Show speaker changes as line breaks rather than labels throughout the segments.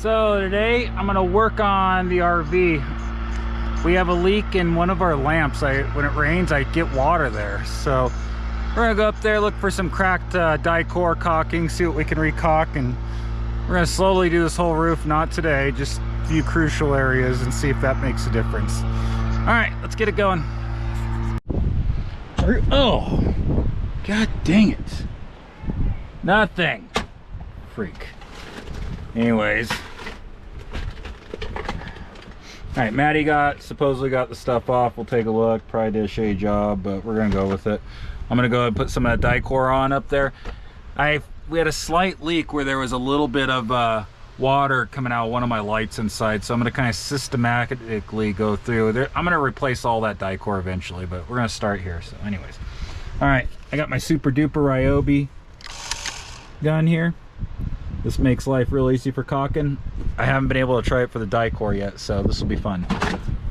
So today I'm gonna work on the RV. We have a leak in one of our lamps. When it rains, I get water there. So we're gonna go up there, look for some cracked Dicor caulking, see what we can recaulk, and we're gonna slowly do this whole roof. Not today, just a few crucial areas, and see if that makes a difference. All right, let's get it going. Oh, god dang it. Nothing. Freak. Anyways. Alright, Maddie supposedly got the stuff off. We'll take a look. Probably did a shady job, but we're gonna go with it. I'm gonna go ahead and put some of that Dicor on up there. We had a slight leak where there was a little bit of water coming out of one of my lights inside, so I'm gonna kind of systematically go through there. I'm gonna replace all that Dicor eventually, but we're gonna start here. So anyways, all right, I got my super duper Ryobi gun here. This makes life real easy for caulking. I haven't been able to try it for the Dicor yet, so this will be fun.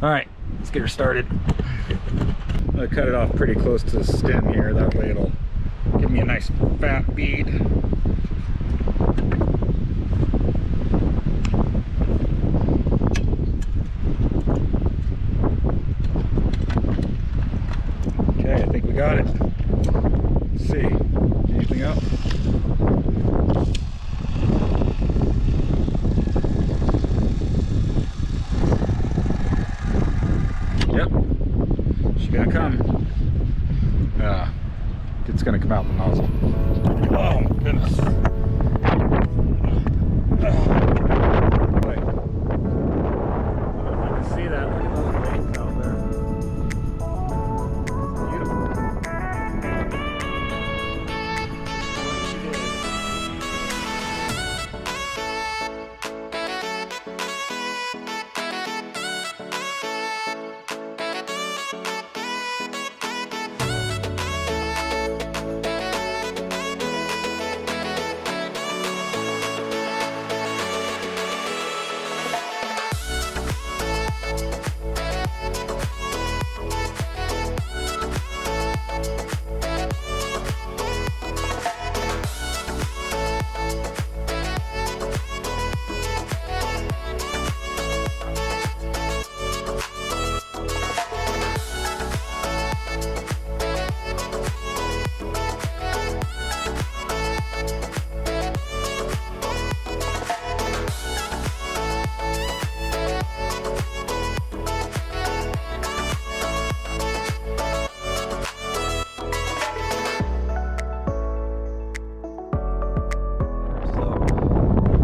All right, let's get her started. I'm gonna cut it off pretty close to the stem here, that way it'll give me a nice fat bead. Okay, I think we got it. Let's see, anything up? Yep, she's gonna come. It's gonna come out the nozzle. Oh my goodness. Wait. I don't know if I can see that. Look at those veins out there. Beautiful. What she did.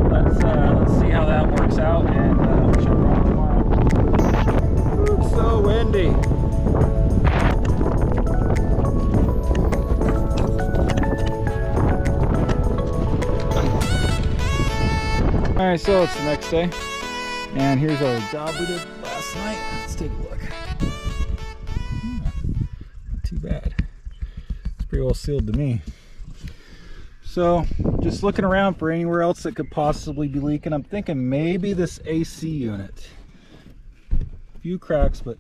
Let's see how that works out, and we'll check it out tomorrow. It's so windy. All right, so it's the next day, and here's our job we did last night. Let's take a look. Not too bad. It's pretty well sealed to me. So just looking around for anywhere else that could possibly be leaking. I'm thinking maybe this AC unit. A few cracks, but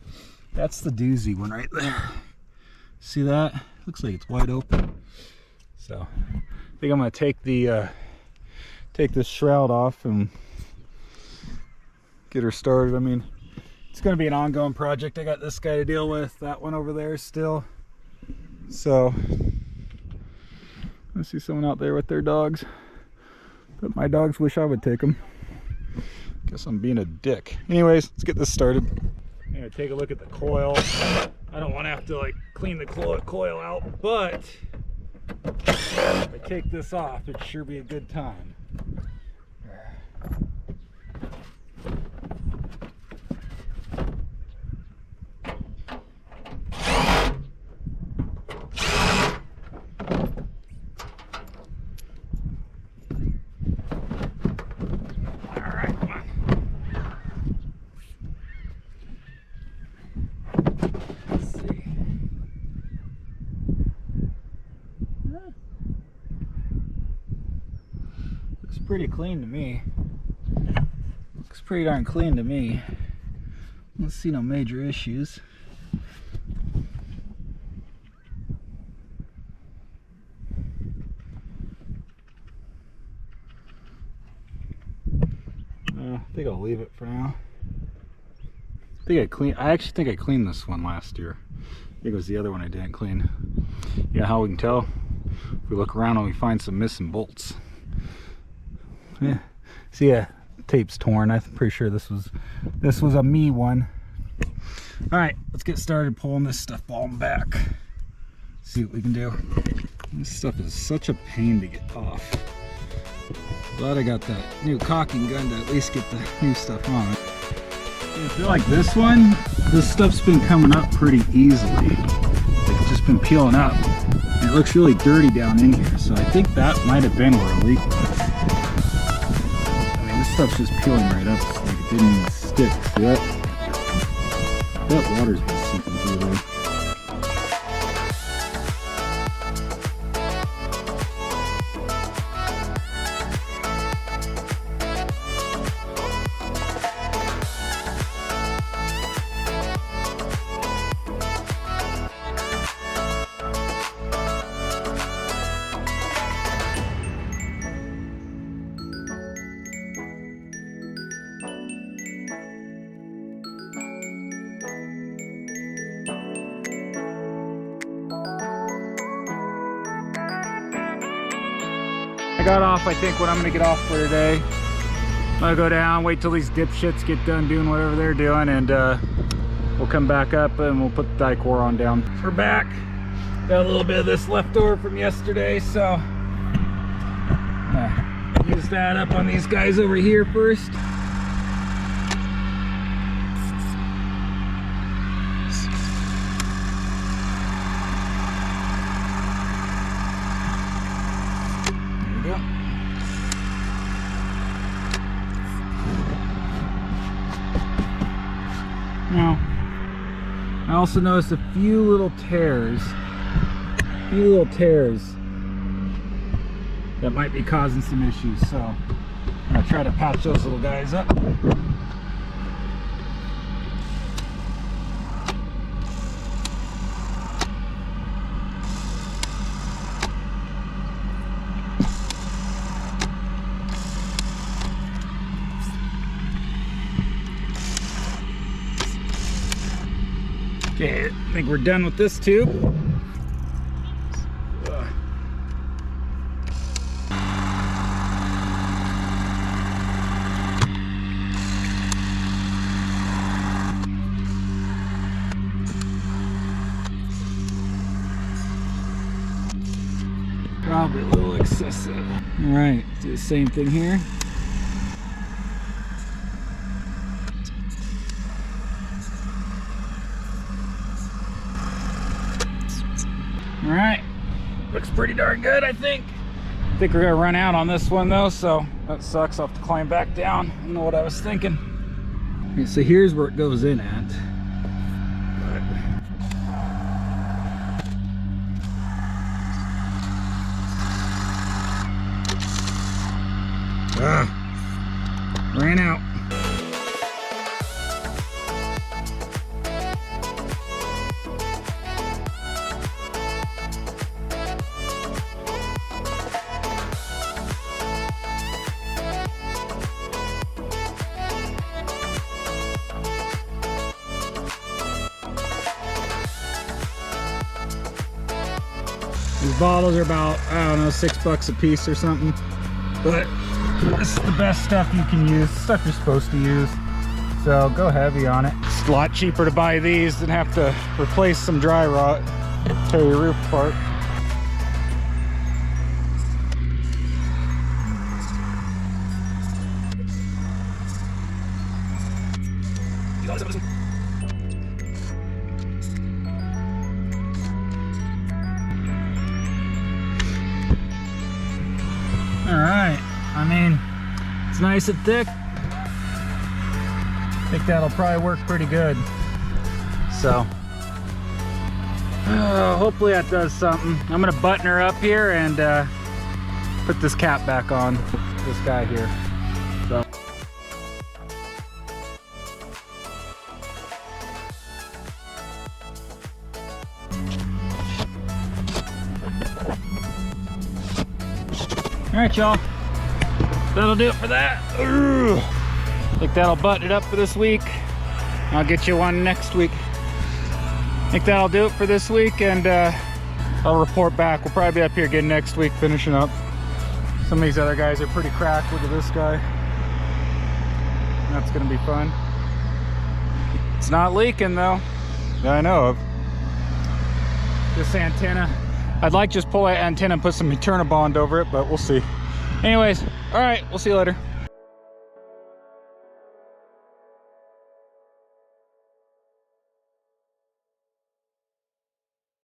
that's the doozy one right there. See that? Looks like it's wide open. So I think I'm gonna take this shroud off and get her started. I mean, it's gonna be an ongoing project. I got this guy to deal with, that one over there still. So I see someone out there with their dogs, but my dogs wish I would take them. Guess I'm being a dick. Anyways, let's get this started. I'm gonna take a look at the coil. I don't want to have to like clean the coil out, but if I take this off, it'd sure be a good time. Pretty clean to me. Looks pretty darn clean to me. Don't see no major issues. I think I'll leave it for now. I actually think I cleaned this one last year. I think it was the other one I didn't clean. Yeah, how we can tell? If we look around and we find some missing bolts. Yeah. See, tape's torn. I'm pretty sure this was a me one. All right, let's get started pulling this stuff all back. See what we can do. This stuff is such a pain to get off. Glad I got that new caulking gun to at least get the new stuff on it. I feel like this stuff's been coming up pretty easily. Like it's just been peeling up. And it looks really dirty down in here, so I think that might have been where a leak was. I mean, this stuff's just peeling right up. It's like it didn't even stick. See that? That water's been seeping through there. Got off, I think, what I'm gonna get off for today. I'm gonna go down, wait till these dipshits get done doing whatever they're doing, and we'll come back up and we'll put the Dicor on down. We're back. Got a little bit of this left over from yesterday, so use that up on these guys over here first. Now, I also noticed a few little tears that might be causing some issues, so I'm gonna try to patch those little guys up. Okay, I think we're done with this tube. Probably a little excessive. All right, do the same thing here. All right, looks pretty darn good, I think. I think we're gonna run out on this one though, so that sucks. I'll have to climb back down. I don't know what I was thinking. Okay, so here's where it goes in at. Ran out. These bottles are about, I don't know, $6 a piece or something. But this is the best stuff you can use, stuff you're supposed to use. So go heavy on it. It's a lot cheaper to buy these than have to replace some dry rot, tear your roof apart. Alright, I mean, it's nice and thick. I think that'll probably work pretty good. So, hopefully that does something. I'm gonna button her up here and put this cap back on this guy here. So. All right, y'all. That'll do it for that. Ugh. I think that'll button it up for this week. I'll get you one next week. I think that'll do it for this week, and I'll report back. We'll probably be up here again next week finishing up. Some of these other guys are pretty cracked. Look at this guy. That's gonna be fun. It's not leaking though, that I know of. This antenna, I'd like just pull that antenna and put some Eternabond over it, but we'll see. Anyways, all right, we'll see you later.